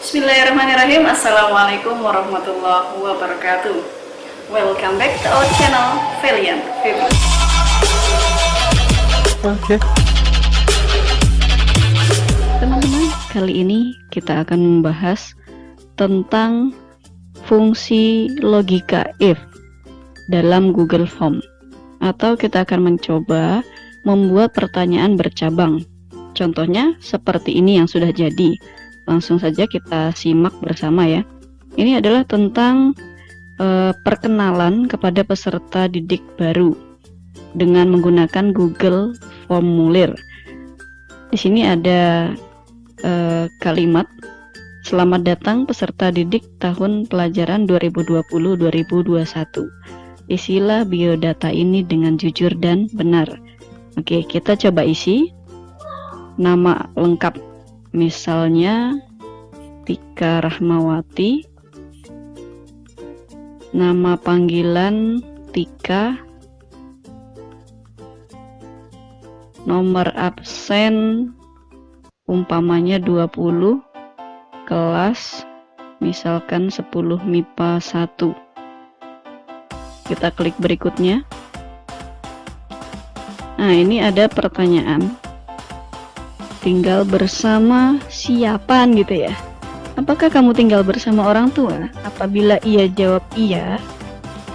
Bismillahirrahmanirrahim. Assalamualaikum warahmatullahi wabarakatuh. Welcome back to our channel Valiant Baby. Oke. Teman-teman, kali ini kita akan membahas tentang fungsi logika if dalam Google Form, atau kita akan mencoba membuat pertanyaan bercabang. Contohnya seperti ini yang sudah jadi. Langsung saja kita simak bersama ya. Ini adalah tentang perkenalan kepada peserta didik baru dengan menggunakan Google Formulir. Di sini ada kalimat, selamat datang peserta didik tahun pelajaran 2020-2021. Isilah biodata ini dengan jujur dan benar. Oke, kita coba isi. Nama lengkap, misalnya Tika Rahmawati. Nama panggilan Tika. Nomor absen umpamanya 20. Kelas misalkan 10 MIPA 1. Kita klik berikutnya. Nah, ini ada pertanyaan. Tinggal bersama siapa gitu ya? Apakah kamu tinggal bersama orang tua? Apabila ia jawab iya,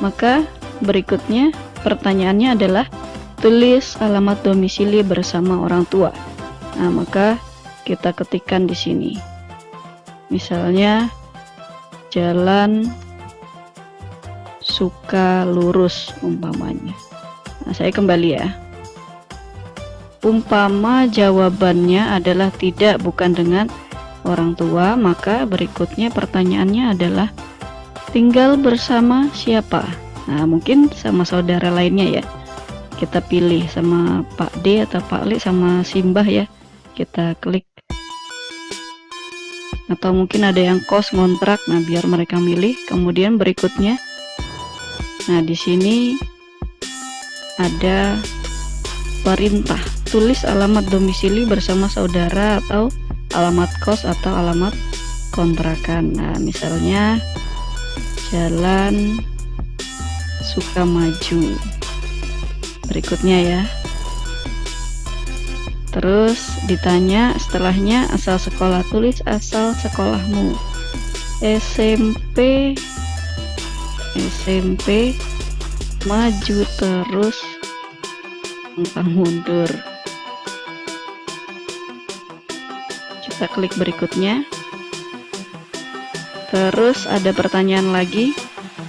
maka berikutnya pertanyaannya adalah tulis alamat domisili bersama orang tua. Nah, maka kita ketikkan di sini. Misalnya Jalan Sukalurus umpamanya. Nah, saya kembali ya. Umpama jawabannya adalah tidak, bukan dengan orang tua, maka berikutnya pertanyaannya adalah tinggal bersama siapa? Nah, mungkin sama saudara lainnya ya. Kita pilih sama Pak D atau Pak Li sama Simbah ya. Kita klik. Atau mungkin ada yang kos ngontrak, nah biar mereka milih. Kemudian berikutnya, nah di sini ada perintah, tulis alamat domisili bersama saudara atau alamat kos atau alamat kontrakan. Nah, misalnya Jalan Sukamaju. Berikutnya ya. Terus ditanya setelahnya asal sekolah, tulis asal sekolahmu. SMP maju terus pantang mundur. Kita klik berikutnya. Terus ada pertanyaan lagi,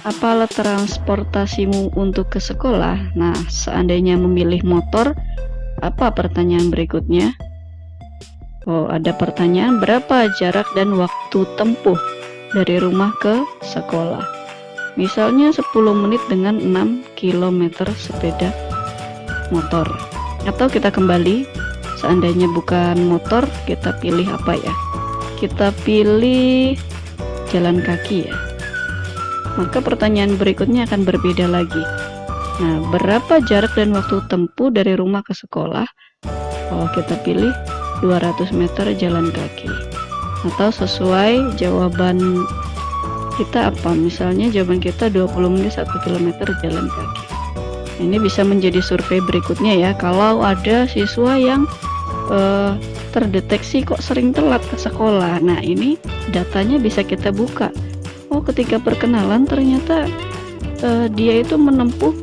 apa alat transportasimu untuk ke sekolah? Nah, seandainya memilih motor, apa pertanyaan berikutnya? Oh, ada pertanyaan berapa jarak dan waktu tempuh dari rumah ke sekolah? Misalnya 10 menit dengan 6 km sepeda motor. Atau kita kembali, seandainya bukan motor, kita pilih apa ya? Kita pilih jalan kaki ya. Maka pertanyaan berikutnya akan berbeda lagi. Nah, berapa jarak dan waktu tempuh dari rumah ke sekolah? Oh, kita pilih 200 meter jalan kaki. Atau sesuai jawaban kita apa? Misalnya jawaban kita 20 menit 1 km jalan kaki. Ini bisa menjadi survei berikutnya ya, kalau ada siswa yang terdeteksi kok sering telat ke sekolah. Nah, ini datanya bisa kita buka. Oh, ketika perkenalan ternyata dia itu menempuh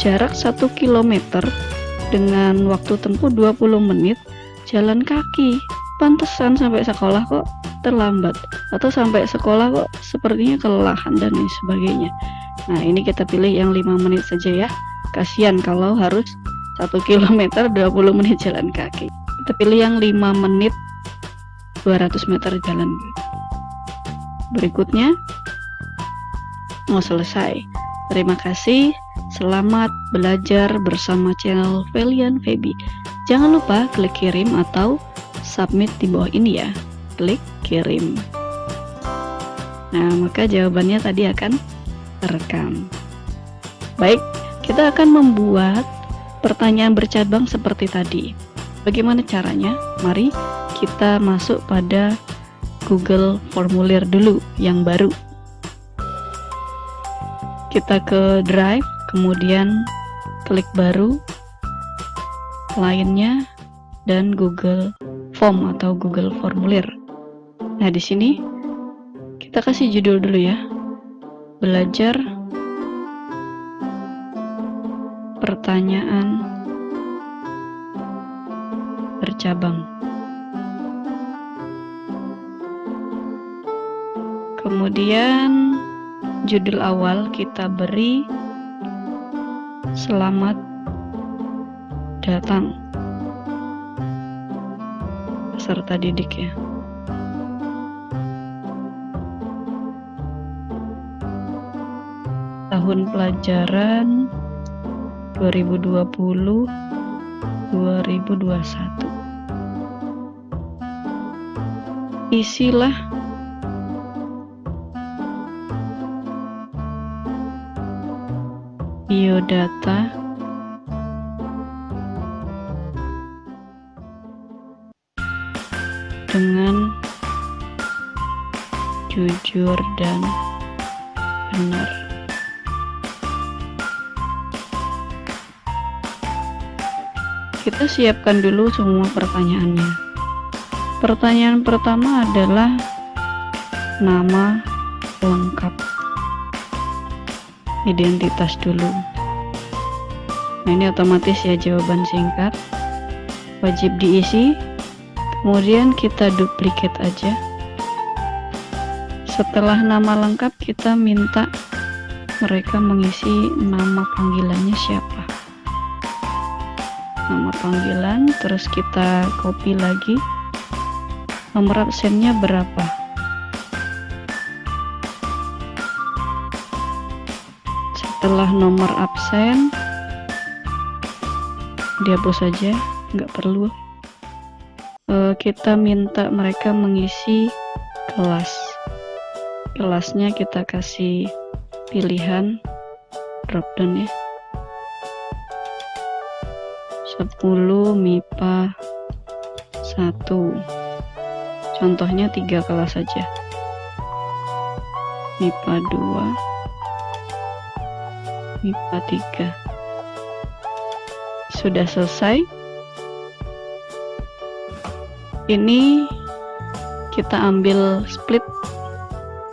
jarak 1 km dengan waktu tempuh 20 menit jalan kaki. Pantesan sampai sekolah kok terlambat, atau sampai sekolah kok sepertinya kelelahan dan lain sebagainya. Nah, ini kita pilih yang 5 menit saja ya. Kasihan kalau harus 1 km 20 menit jalan kaki. Kita pilih yang 5 menit 200 meter jalan kaki. Berikutnya, selesai. Terima kasih. Selamat belajar bersama channel Valiant Baby. Jangan lupa klik kirim atau submit di bawah ini ya. Klik kirim. Nah, maka jawabannya tadi akan terekam. Baik, kita akan membuat pertanyaan bercabang seperti tadi. Bagaimana caranya? Mari kita masuk pada Google formulir dulu yang baru. Kita ke Drive, kemudian klik baru, lainnya, dan Google Form atau Google Formulir. Nah, di sini kita kasih judul dulu ya. Belajar pertanyaan bercabang. Kemudian judul awal kita beri selamat datang peserta didik ya. Tahun pelajaran 2020-2021. Isilah biodata dengan jujur dan benar. Kita siapkan dulu semua pertanyaannya. Pertanyaan pertama adalah nama lengkap. Identitas dulu. Nah, ini otomatis ya jawaban singkat. Wajib diisi. Kemudian kita duplikat aja. Setelah nama lengkap, kita minta mereka mengisi nama panggilannya siapa. Nama panggilan, terus kita copy lagi. Nomor absennya berapa? Setelah nomor absen, dihapus saja, nggak perlu. Kita minta mereka mengisi kelas. Kelasnya kita kasih pilihan dropdown ya. 10 MIPA 1. Contohnya 3 kelas saja. MIPA 2, MIPA 3. Sudah selesai. Ini kita ambil split,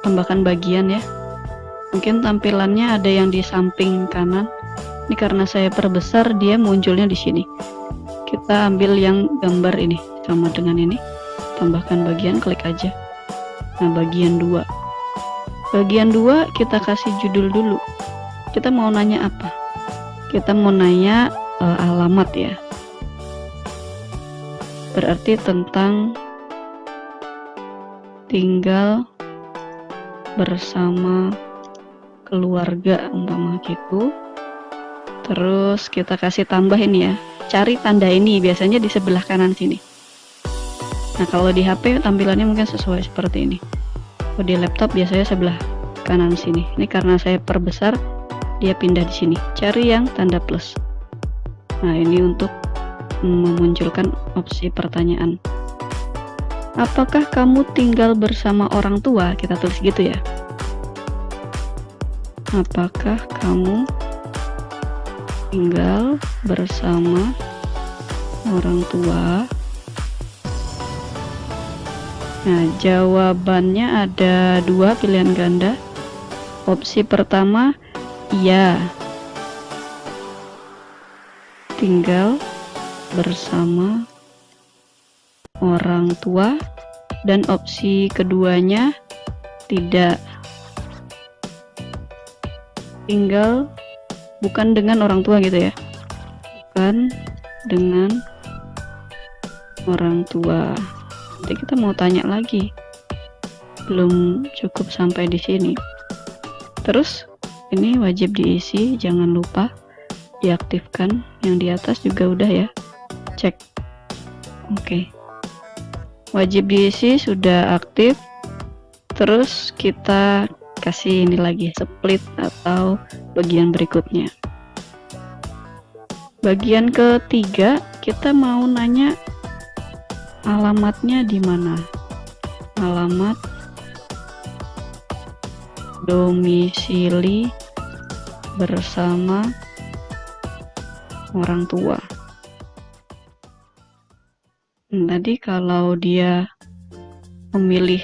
tambahkan bagian ya. Mungkin tampilannya ada yang di samping kanan. Ini karena saya perbesar, dia munculnya di sini. Kita ambil yang gambar ini sama dengan ini. Tambahkan bagian, klik aja. Nah, bagian 2. Bagian 2 kita kasih judul dulu. Kita mau nanya apa? Kita mau nanya alamat ya. Berarti tentang tinggal bersama keluarga umpama gitu. Terus kita kasih tambah ini ya. Cari tanda ini, biasanya di sebelah kanan sini. Nah, kalau di HP tampilannya mungkin sesuai seperti ini. Kalau di laptop biasanya sebelah kanan sini. Ini karena saya perbesar, dia pindah di sini. Cari yang tanda plus. Nah, ini untuk memunculkan opsi pertanyaan. Apakah kamu tinggal bersama orang tua? Kita tulis gitu ya. Apakah kamu tinggal bersama orang tua? Nah, jawabannya ada 2 pilihan ganda. Opsi pertama, iya, tinggal bersama orang tua, dan opsi keduanya tidak, tinggal bukan dengan orang tua gitu ya, bukan dengan orang tua. Nanti kita mau tanya lagi, belum cukup sampai di sini. Terus ini wajib diisi, jangan lupa diaktifkan. Yang di atas juga udah ya, cek. Oke. Wajib diisi sudah aktif. Terus kita kasih ini lagi, split atau bagian berikutnya. Bagian ketiga, kita mau nanya alamatnya di mana. alamat domisili bersama orang tua. Tadi kalau dia memilih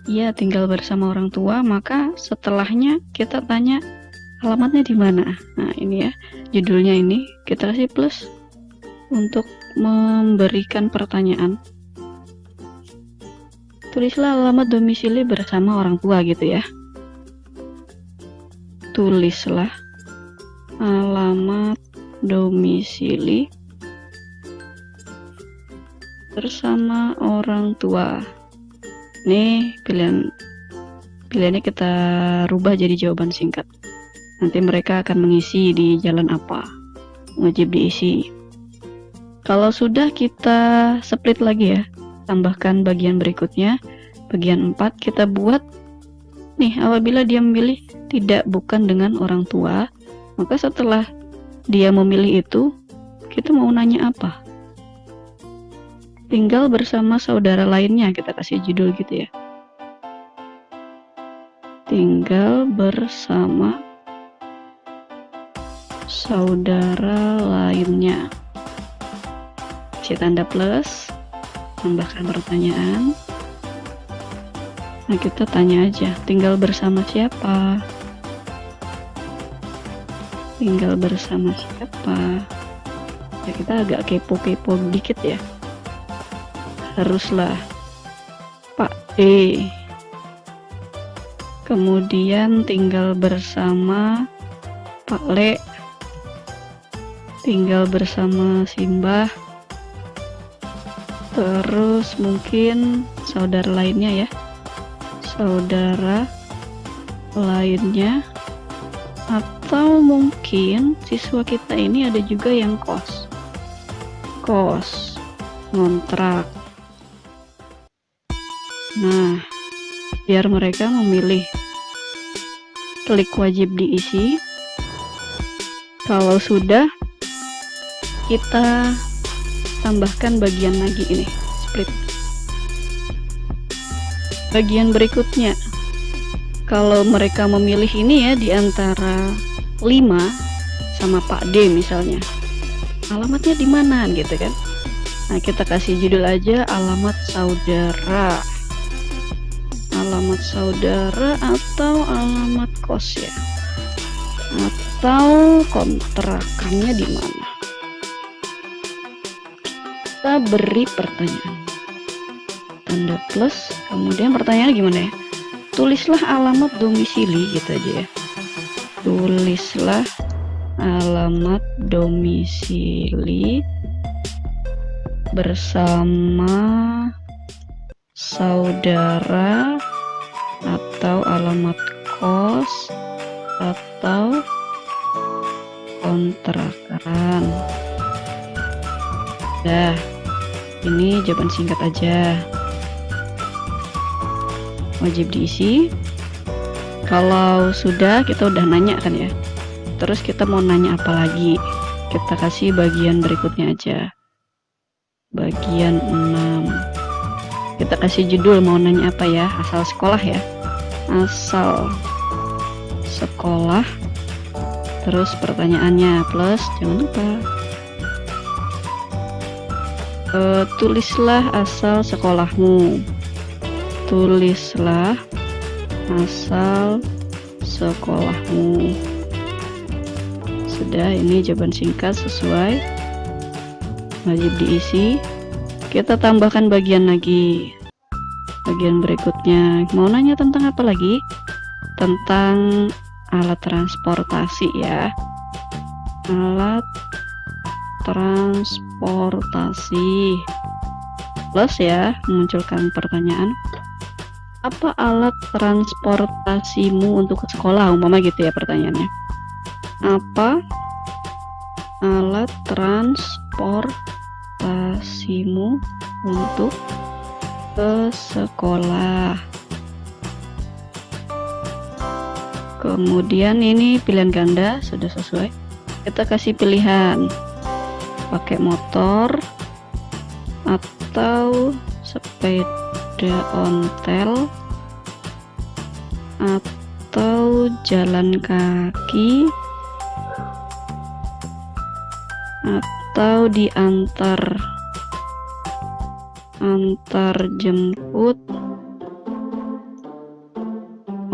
ya tinggal bersama orang tua, maka setelahnya kita tanya alamatnya di mana. Nah, ini ya, judulnya ini kita kasih plus untuk memberikan pertanyaan. Tulislah alamat domisili bersama orang tua gitu ya. Tulislah alamat domisili bersama orang tua. Nih pilihannya kita rubah jadi jawaban singkat. Nanti mereka akan mengisi di jalan apa, wajib diisi. Kalau sudah, kita split lagi ya, tambahkan bagian berikutnya, bagian 4 kita buat nih, apabila dia memilih tidak bukan dengan orang tua, maka setelah dia memilih itu, kita mau nanya apa? Tinggal bersama saudara lainnya, kita kasih judul gitu ya. Tinggal bersama saudara lainnya. Kasih tanda plus, tambahkan pertanyaan. Nah, kita tanya aja, tinggal bersama siapa? Tinggal bersama siapa? Ya, kita agak kepo-kepo dikit ya. Haruslah Pak D. Kemudian tinggal bersama Pak Le. Tinggal bersama Simbah. Terus mungkin saudara lainnya ya. Saudara lainnya, atau mungkin siswa kita ini ada juga yang kos, ngontrak. Nah, biar mereka memilih, klik wajib diisi. Kalau sudah, kita tambahkan bagian lagi ini, split. Bagian berikutnya, kalau mereka memilih ini ya, di antara 5 sama Pak D misalnya, alamatnya di mana gitu kan. Nah, kita kasih judul aja alamat saudara. Alamat saudara atau alamat kos ya, atau kontrakannya di mana. Kita beri pertanyaan, tanda plus, kemudian pertanyaannya gimana ya? Tulislah alamat domisili gitu aja ya. Tulislah alamat domisili bersama saudara atau alamat kos atau kontrakan. Dah, ini jawaban singkat aja. Wajib diisi. Kalau sudah, kita udah nanya kan ya. Terus kita mau nanya apa lagi? Kita kasih bagian berikutnya aja. Bagian 6. Kita kasih judul mau nanya apa ya? Asal sekolah ya. Asal sekolah. Terus pertanyaannya plus, jangan lupa. Tulislah asal sekolahmu. Tulislah asal sekolahmu. Sudah, ini jawaban singkat sesuai. Wajib diisi. Kita tambahkan bagian lagi. Bagian berikutnya, mau nanya tentang apa lagi? Tentang alat transportasi ya. Alat transportasi. Plus ya, memunculkan pertanyaan. Apa alat transportasimu untuk ke sekolah? Umpama gitu ya pertanyaannya. Apa alat transportasimu untuk ke sekolah? Kemudian ini pilihan ganda, sudah sesuai. Kita kasih pilihan pakai motor atau sepeda sepeda ontel atau jalan kaki atau diantar jemput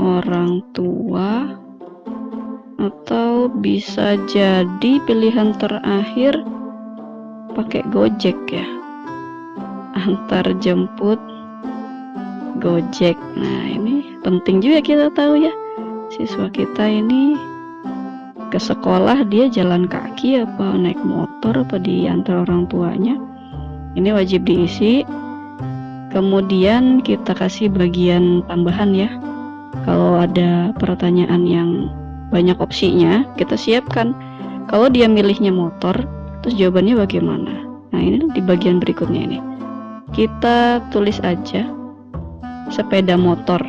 orang tua, atau bisa jadi pilihan terakhir pakai Gojek ya, antar jemput Gojek. Nah, ini penting juga kita tahu ya, siswa kita ini ke sekolah dia jalan kaki apa naik motor apa diantar orang tuanya. Ini wajib diisi. Kemudian kita kasih bagian tambahan ya, kalau ada pertanyaan yang banyak opsinya kita siapkan. Kalau dia milihnya motor, terus jawabannya bagaimana? Nah, ini di bagian berikutnya ini kita tulis aja sepeda motor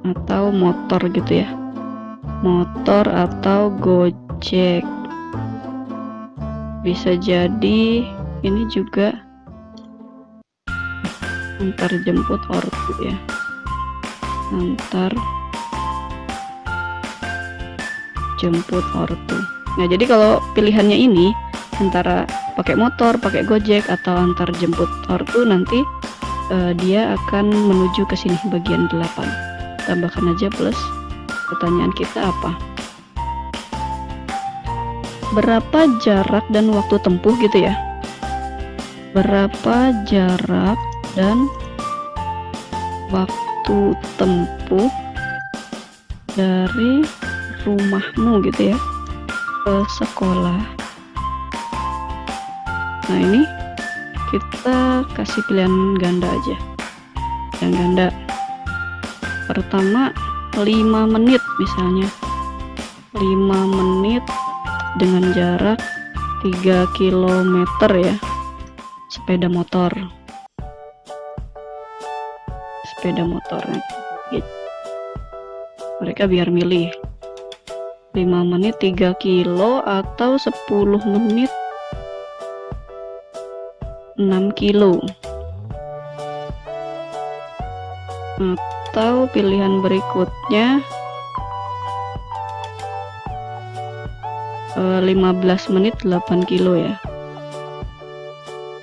atau motor gitu ya, motor atau Gojek. Bisa jadi ini juga antar jemput ortu ya, antar jemput ortu. Nah, jadi kalau pilihannya ini antara pakai motor, pakai Gojek atau antar jemput ortu, nanti dia akan menuju ke sini bagian 8. Tambahkan aja plus pertanyaan kita apa? Berapa jarak dan waktu tempuh gitu ya? Berapa jarak dan waktu tempuh dari rumahmu gitu ya ke sekolah. Nah, ini kita kasih pilihan ganda aja. Pilihan ganda pertama 5 menit misalnya, 5 menit dengan jarak 3 km ya, sepeda motor mereka biar milih 5 menit 3 kilo atau 10 menit 6 kilo. Atau pilihan berikutnya 15 menit 8 kilo ya,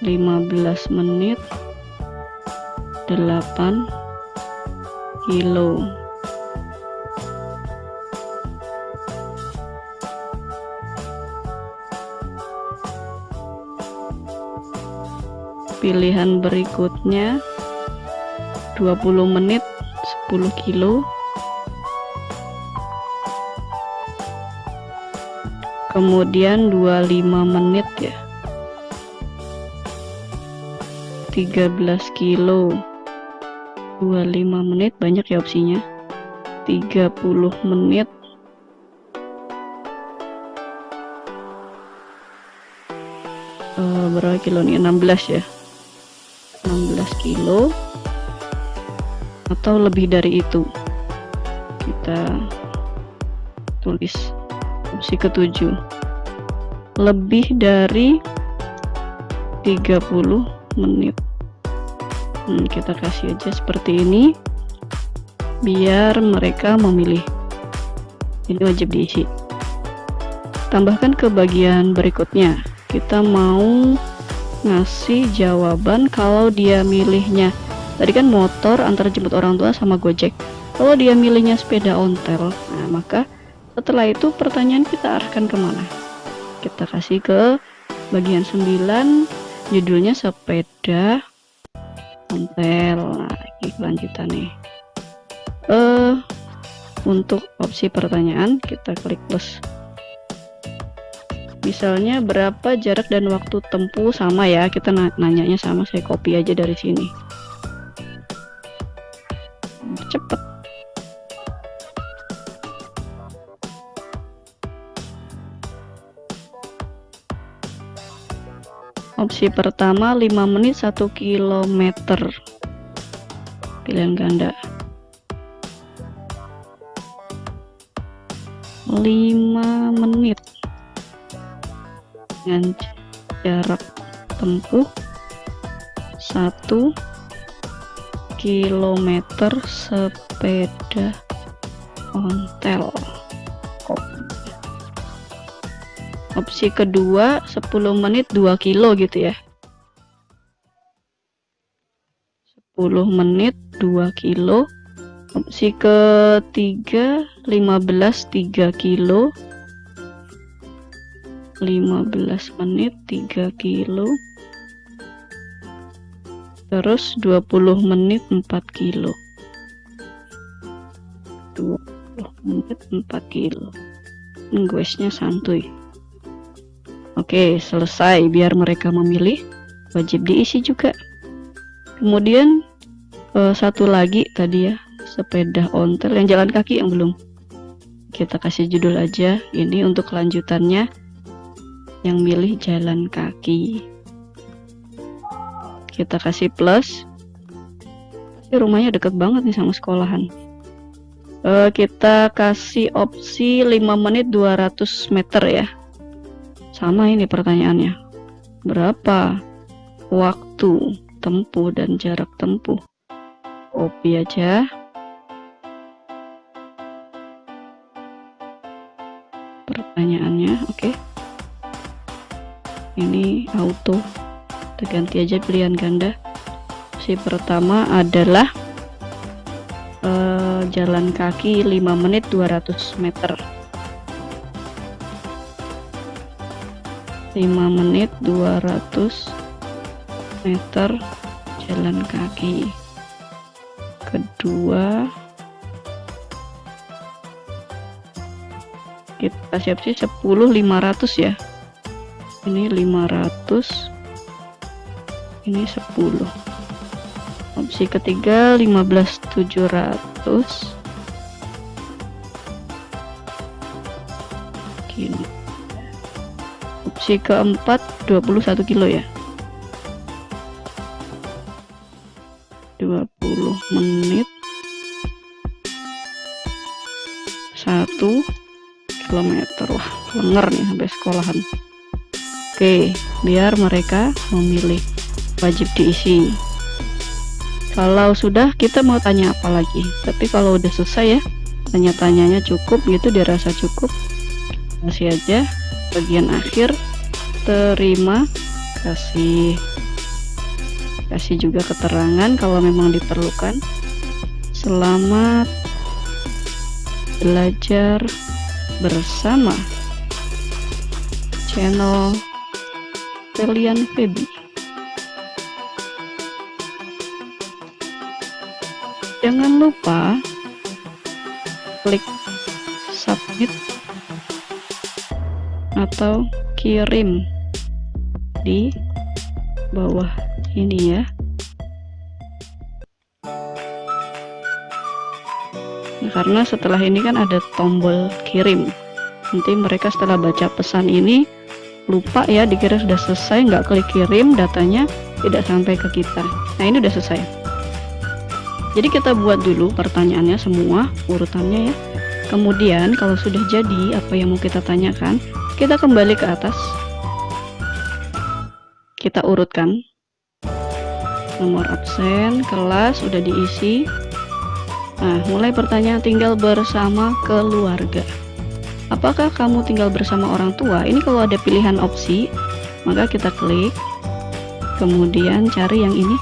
15 menit 8 kilo. Pilihan berikutnya 20 menit 10 kilo. Kemudian 25 menit ya, 13 kilo. 25 menit banyak ya opsinya. 30 menit 16 ya, 16 kilo atau lebih dari itu. Kita tulis opsi ketujuh, lebih dari 30 menit. Kita kasih aja seperti ini biar mereka memilih. Ini wajib diisi. Tambahkan ke bagian berikutnya, kita mau ngasih jawaban kalau dia milihnya tadi kan motor antar jemput orang tua sama Gojek. Kalau dia milihnya sepeda ontel, nah maka setelah itu pertanyaan kita arahkan kemana? Kita kasih ke bagian 9, judulnya sepeda ontel. Nah, ini kelanjutannya. Untuk opsi pertanyaan kita klik plus. Misalnya berapa jarak dan waktu tempuh, sama ya, kita nanyanya sama, saya copy aja dari sini. Cepet. Opsi pertama 5 menit 1 km. Pilihan ganda 5 menit dengan jarak tempuh 1 kilometer sepeda ontel. Opsi kedua 10 menit 2 kilo gitu ya. 10 menit 2 kilo. Opsi ketiga 15 3 kilo. 15 menit 3 kilo. Terus 20 menit 4 kilo. 20 menit 4 kilo. Guesnya santuy. Oke, selesai. Biar mereka memilih, wajib diisi juga. Kemudian satu lagi tadi ya, sepeda ontel yang jalan kaki yang belum. Kita kasih judul aja. Ini untuk kelanjutannya yang milih jalan kaki. Kita kasih plus. Rumahnya deket banget nih sama sekolahan. Kita kasih opsi 5 menit 200 meter ya. Sama ini pertanyaannya. Berapa waktu tempuh dan jarak tempuh? Copy aja. Pertanyaannya, oke. Ini auto. Kita ganti aja pilihan ganda. Opsi pertama adalah jalan kaki 5 menit 200 meter. 5 menit 200 meter jalan kaki. Kedua, kita kasih opsi 10 500 ya. Ini 500, ini 10. Opsi ketiga 15 700. Gini. Opsi keempat 21 kilo ya. 20 menit 1 kilometer. Wah, lenger nih sampai sekolahan. Oke, biar mereka memilih, wajib diisi. Kalau sudah, kita mau tanya apa lagi. Tapi kalau udah selesai ya, tanya-tanyanya cukup gitu, dirasa cukup, kasih aja bagian akhir terima kasih. Kasih juga keterangan kalau memang diperlukan. Selamat belajar bersama channel Felian Feby. Jangan lupa klik submit atau kirim di bawah ini ya. Nah, karena setelah ini kan ada tombol kirim. Nanti mereka setelah baca pesan ini lupa ya, dikira sudah selesai, nggak klik kirim, datanya tidak sampai ke kita. Nah, ini udah selesai. Jadi kita buat dulu pertanyaannya semua, urutannya ya. Kemudian kalau sudah jadi apa yang mau kita tanyakan, kita kembali ke atas. Kita urutkan. Nomor absen, kelas udah diisi. Nah, mulai pertanyaan tinggal bersama keluarga. Apakah kamu tinggal bersama orang tua? Ini kalau ada pilihan opsi, maka kita klik. Kemudian cari yang ini.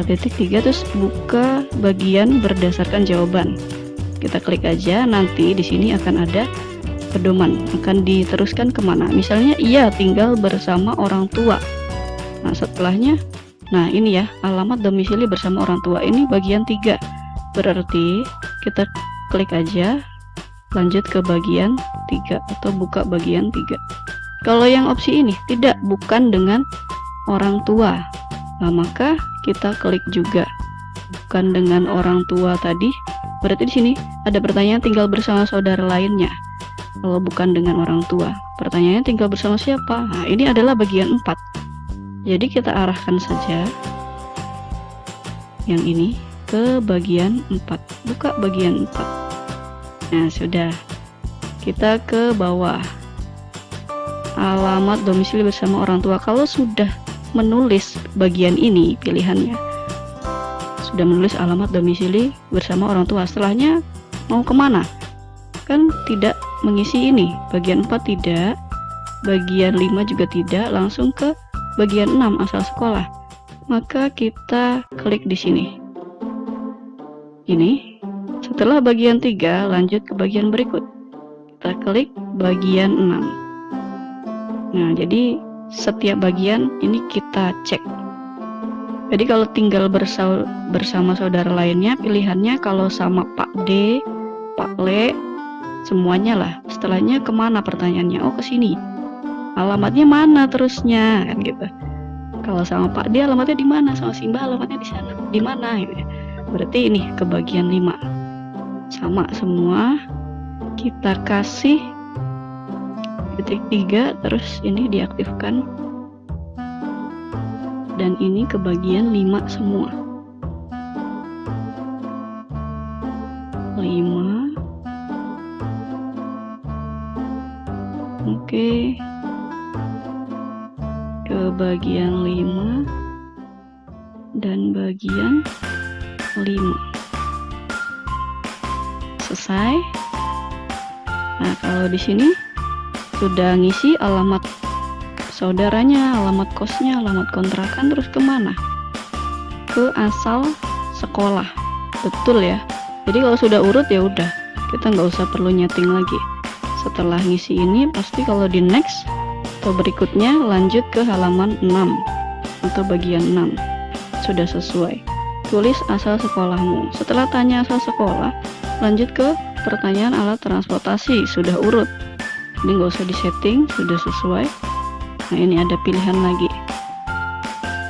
Titik 3 terus buka bagian berdasarkan jawaban. Kita klik aja, nanti di sini akan ada pedoman, akan diteruskan kemana. Misalnya iya tinggal bersama orang tua. Nah, setelahnya, nah ini ya, alamat domisili bersama orang tua, ini bagian 3. Berarti kita klik aja, lanjut ke bagian 3 atau buka bagian 3. Kalau yang opsi ini tidak, bukan dengan orang tua, nah maka kita klik juga bukan dengan orang tua tadi. Berarti di sini ada pertanyaan tinggal bersama saudara lainnya. Kalau bukan dengan orang tua, pertanyaannya tinggal bersama siapa? Nah, ini adalah bagian 4. Jadi kita arahkan saja yang ini ke bagian 4. Buka bagian 4. Nah, sudah. Kita ke bawah. Alamat domisili bersama orang tua. Kalau sudah menulis bagian ini pilihannya. Sudah menulis alamat domisili bersama orang tua. Setelahnya mau kemana? Kan tidak mengisi ini. Bagian 4 tidak, bagian 5 juga tidak, langsung ke bagian 6 asal sekolah. Maka kita klik di sini. Ini. Setelah bagian 3 lanjut ke bagian berikut. Kita klik bagian 6. Nah, jadi setiap bagian ini kita cek. Jadi kalau tinggal bersama saudara lainnya, pilihannya kalau sama Pak D, Pak Le, semuanya lah. Setelahnya kemana pertanyaannya? Oh, ke sini. Alamatnya mana terusnya? Kan gitu. Kalau sama Pak D alamatnya di mana? Sama Simba alamatnya di sana. Di mana? Gitu. Berarti ini ke bagian 5. Sama semua. Kita kasih titik 3, terus ini diaktifkan. Dan ini ke bagian 5 semua. 5. Oke. Ke bagian 5 dan bagian 5. Selesai. Nah, kalau di sini sudah ngisi alamat saudaranya, alamat kosnya, alamat kontrakan, terus kemana? Ke asal sekolah. Betul ya. Jadi kalau sudah urut ya udah, kita nggak usah perlu nyeting lagi. Setelah ngisi ini pasti kalau di next atau berikutnya lanjut ke halaman 6 atau bagian 6. Sudah sesuai. Tulis asal sekolahmu. Setelah tanya asal sekolah, lanjut ke pertanyaan alat transportasi. Sudah urut. Ini nggak usah disetting, sudah sesuai. Nah, ini ada pilihan lagi.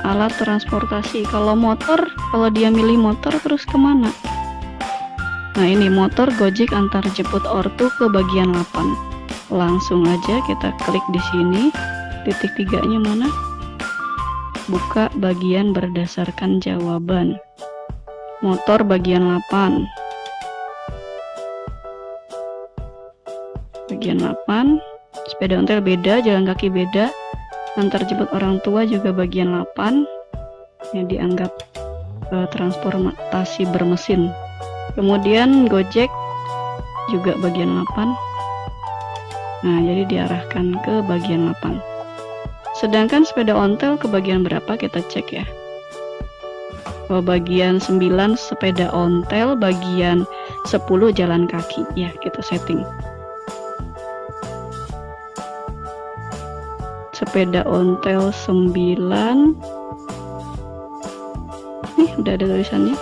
Alat transportasi. Kalau motor, kalau dia milih motor terus kemana? Nah, ini motor Gojek antar jemput ortu ke bagian 8. Langsung aja kita klik di sini. Titik 3-nya mana? Buka bagian berdasarkan jawaban. Motor bagian 8. Bagian 8. Sepeda ontel beda, jalan kaki beda. Antar jemput orang tua juga bagian 8. Ini dianggap transportasi bermesin. Kemudian Gojek juga bagian 8. Nah, jadi diarahkan ke bagian 8. Sedangkan sepeda ontel ke bagian berapa kita cek ya. Oh, bagian 9 sepeda ontel, bagian 10 jalan kaki. Ya, kita setting. Sepeda ontel 9. Nih, udah ada tulisannya.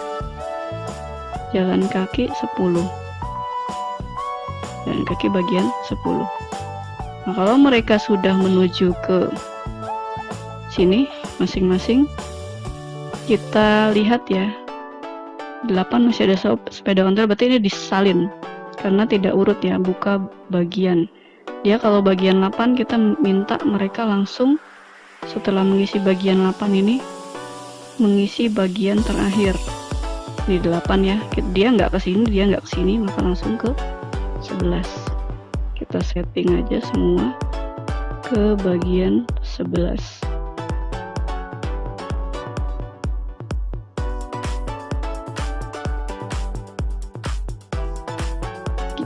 Jalan kaki 10. Jalan kaki bagian 10. Nah, kalau mereka sudah menuju ke sini masing-masing, kita lihat ya. 8 masih ada sepeda ontel, berarti ini disalin karena tidak urut ya, buka bagian. Dia kalau bagian 8 kita minta mereka langsung setelah mengisi bagian 8 ini mengisi bagian terakhir. Di 8 ya, dia nggak ke sini, dia nggak ke sini, maka langsung ke 11. Kita setting aja semua ke bagian 11.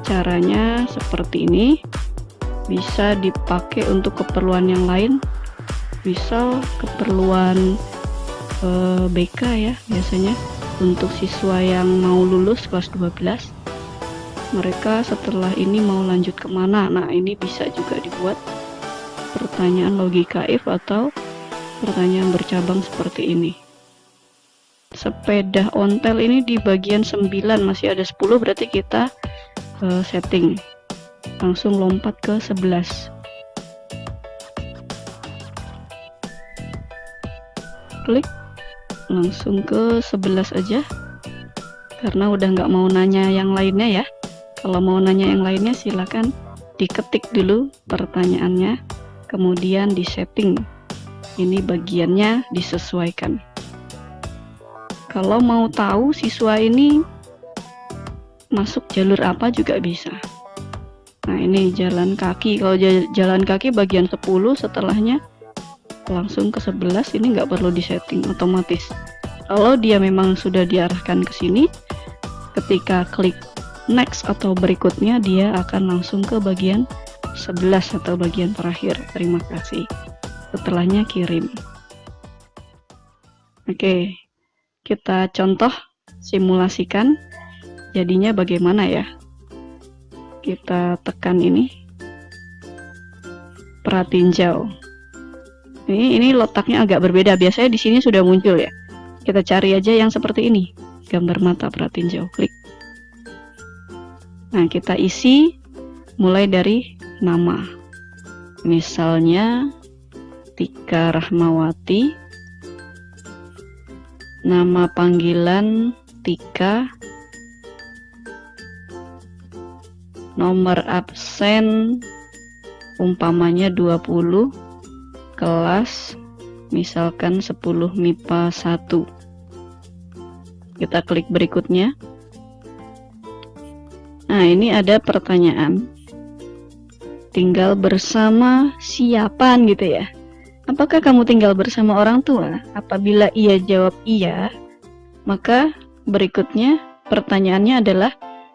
Caranya seperti ini. Bisa dipakai untuk keperluan yang lain, misal keperluan BK ya, biasanya untuk siswa yang mau lulus kelas 12, mereka setelah ini mau lanjut kemana. Nah, ini bisa juga dibuat pertanyaan logika if atau pertanyaan bercabang seperti ini. Sepeda ontel ini di bagian 9, masih ada 10, berarti kita setting langsung lompat ke 11. Klik langsung ke 11 aja karena udah nggak mau nanya yang lainnya ya. Kalau mau nanya yang lainnya silakan diketik dulu pertanyaannya, kemudian di setting. Ini bagiannya disesuaikan. Kalau mau tahu siswa ini masuk jalur apa juga bisa. Nah, ini jalan kaki. Kalau jalan kaki bagian 10, setelahnya langsung ke 11, ini nggak perlu disetting, otomatis. Kalau dia memang sudah diarahkan ke sini, ketika klik next atau berikutnya, dia akan langsung ke bagian 11 atau bagian terakhir. Terima kasih. Setelahnya kirim. Oke, kita contoh simulasikan jadinya bagaimana ya. Kita tekan ini, pratinjau. Ini letaknya agak berbeda. Biasanya di sini sudah muncul ya. Kita cari aja yang seperti ini, gambar mata pratinjau. Klik. Nah, kita isi mulai dari nama. Misalnya Tika Rahmawati. Nama panggilan Tika. Nomor absen umpamanya 20. Kelas misalkan 10 MIPA 1. Kita klik berikutnya. Nah, ini ada pertanyaan. Tinggal bersama siapa gitu ya? Apakah kamu tinggal bersama orang tua? Apabila ia jawab iya, maka berikutnya pertanyaannya adalah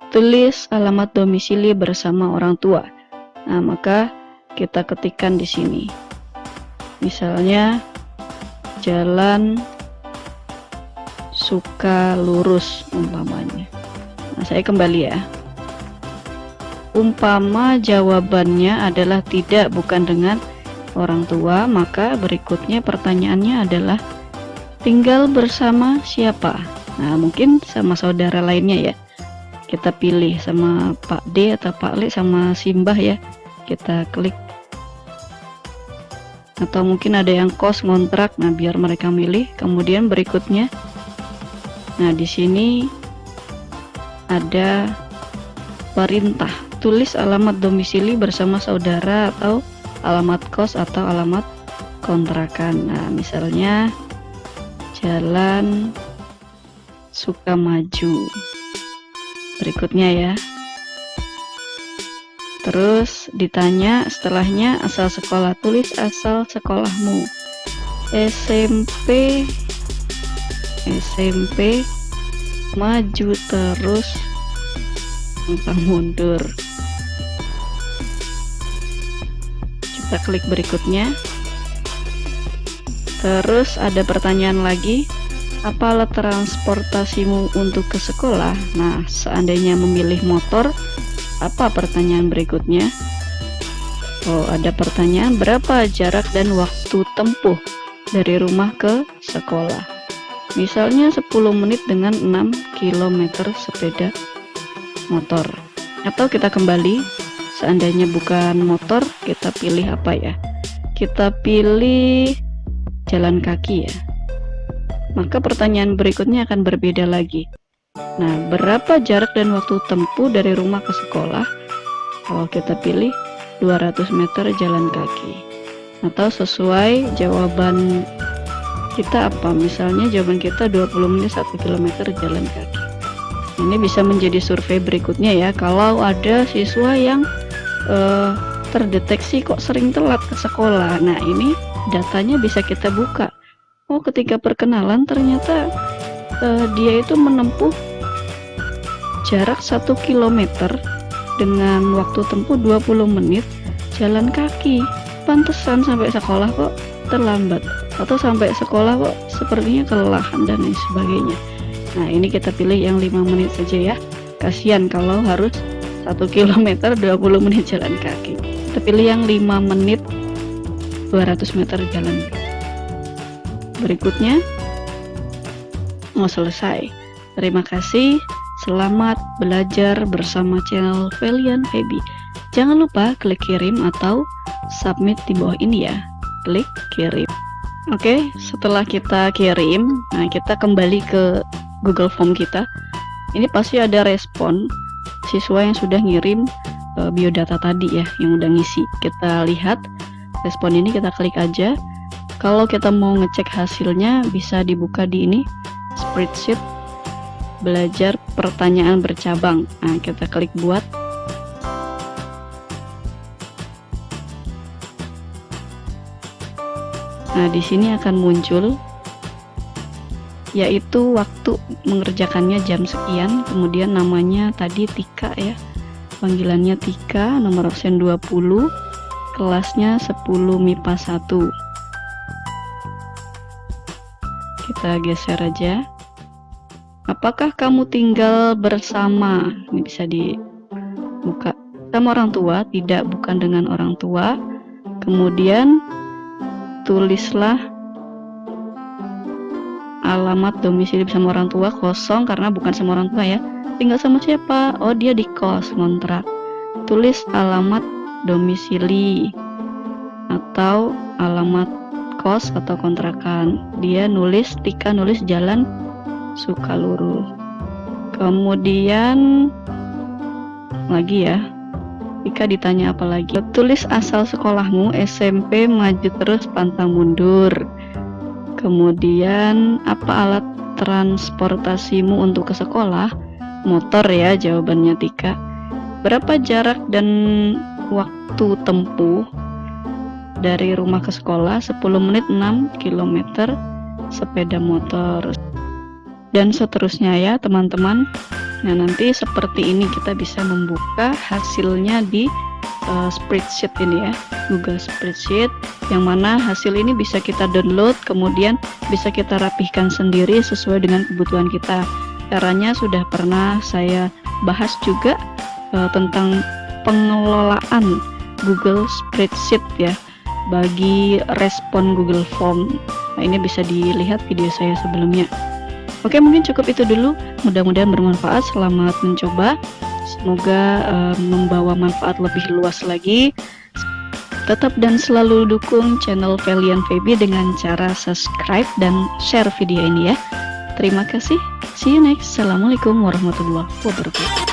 tulis alamat domisili bersama orang tua. Nah, maka kita ketikkan di sini. Misalnya Jalan Sukalurus umpamanya. Nah, saya kembali ya. Umpama jawabannya adalah tidak, bukan dengan orang tua, maka berikutnya pertanyaannya adalah tinggal bersama siapa? Nah, mungkin sama saudara lainnya ya. Kita pilih sama Pak D atau Pak Le sama Simbah ya. Kita klik. Atau mungkin ada yang kos ngontrak, nah biar mereka milih. Kemudian berikutnya, nah di sini ada perintah, tulis alamat domisili bersama saudara atau alamat kos atau alamat kontrakan. Nah, misalnya Jalan Sukamaju. Berikutnya ya. Terus ditanya setelahnya asal sekolah, tulis asal sekolahmu. SMP maju terus pantang mundur. Kita klik berikutnya. Terus ada pertanyaan lagi, apa alat transportasimu untuk ke sekolah? Nah, seandainya memilih motor, apa pertanyaan berikutnya? Oh, ada pertanyaan berapa jarak dan waktu tempuh dari rumah ke sekolah. Misalnya 10 menit dengan 6 km sepeda motor. Atau kita kembali, seandainya bukan motor, kita pilih apa ya? Kita pilih jalan kaki ya. Maka pertanyaan berikutnya akan berbeda lagi. Nah, berapa jarak dan waktu tempuh dari rumah ke sekolah? Kalau kita pilih 200 meter jalan kaki. Atau sesuai jawaban kita apa? Misalnya jawaban kita 20 menit 1 km jalan kaki. Ini bisa menjadi survei berikutnya ya. Kalau ada siswa yang terdeteksi kok sering telat ke sekolah. Nah, ini datanya bisa kita buka. Oh, ketika perkenalan ternyata dia itu menempuh jarak 1 km dengan waktu tempuh 20 menit jalan kaki. Pantesan sampai sekolah kok terlambat, atau sampai sekolah kok sepertinya kelelahan dan lain sebagainya. Nah, ini kita pilih yang 5 menit saja ya. Kasihan kalau harus 1 km 20 menit jalan kaki. Kita pilih yang 5 menit 200 meter jalan kaki. Berikutnya, selesai. Terima kasih. Selamat belajar bersama channel Valiant Feby. Jangan lupa klik kirim atau submit di bawah ini ya. Klik kirim. Oke, setelah kita kirim, nah kita kembali ke Google Form kita. Ini pasti ada respon siswa yang sudah ngirim biodata tadi ya, yang udah ngisi. Kita lihat respon ini, kita klik aja. Kalau kita mau ngecek hasilnya, bisa dibuka di ini, spreadsheet belajar pertanyaan bercabang. Nah, kita klik buat. Nah, di sini akan muncul yaitu waktu mengerjakannya jam sekian, kemudian namanya tadi Tika ya. Panggilannya Tika, nomor absen 20, kelasnya 10 MIPA 1. Kita geser aja. Apakah kamu tinggal bersama? Ini bisa dibuka. Sama orang tua? Tidak, bukan dengan orang tua. Kemudian tulislah alamat domisili bersama orang tua kosong karena bukan sama orang tua ya. Tinggal sama siapa? Oh, dia di kos, ngontrak. Tulis alamat domisili atau alamat kos atau kontrakan. Tika nulis Jalan Sukaluru. Kemudian lagi ya, Tika ditanya apa lagi? Tulis asal sekolahmu, SMP, maju terus pantang mundur. Kemudian apa alat transportasimu untuk ke sekolah? Motor ya, jawabannya Tika. Berapa jarak dan waktu tempuh dari rumah ke sekolah? 10 menit 6 km sepeda motor. Dan seterusnya ya teman-teman. Nah, nanti seperti ini kita bisa membuka hasilnya di spreadsheet ini ya, Google Spreadsheet, yang mana hasil ini bisa kita download, kemudian bisa kita rapihkan sendiri sesuai dengan kebutuhan kita. Caranya sudah pernah saya bahas juga tentang pengelolaan Google Spreadsheet ya, bagi respon Google Form. Nah, ini bisa dilihat video saya sebelumnya. Oke, mungkin cukup itu dulu. Mudah-mudahan bermanfaat. Selamat mencoba. Semoga membawa manfaat lebih luas lagi. Tetap dan selalu dukung channel Valiant Feby dengan cara subscribe dan share video ini ya. Terima kasih. See you next. Assalamualaikum warahmatullahi wabarakatuh.